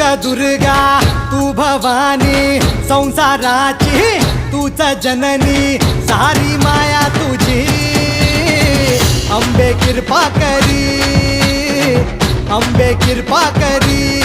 ग दुर्गा तू भवानी संसाराची तूच जननी सारी माया तुझी अंबे कृपा करी अंबे कृपा करी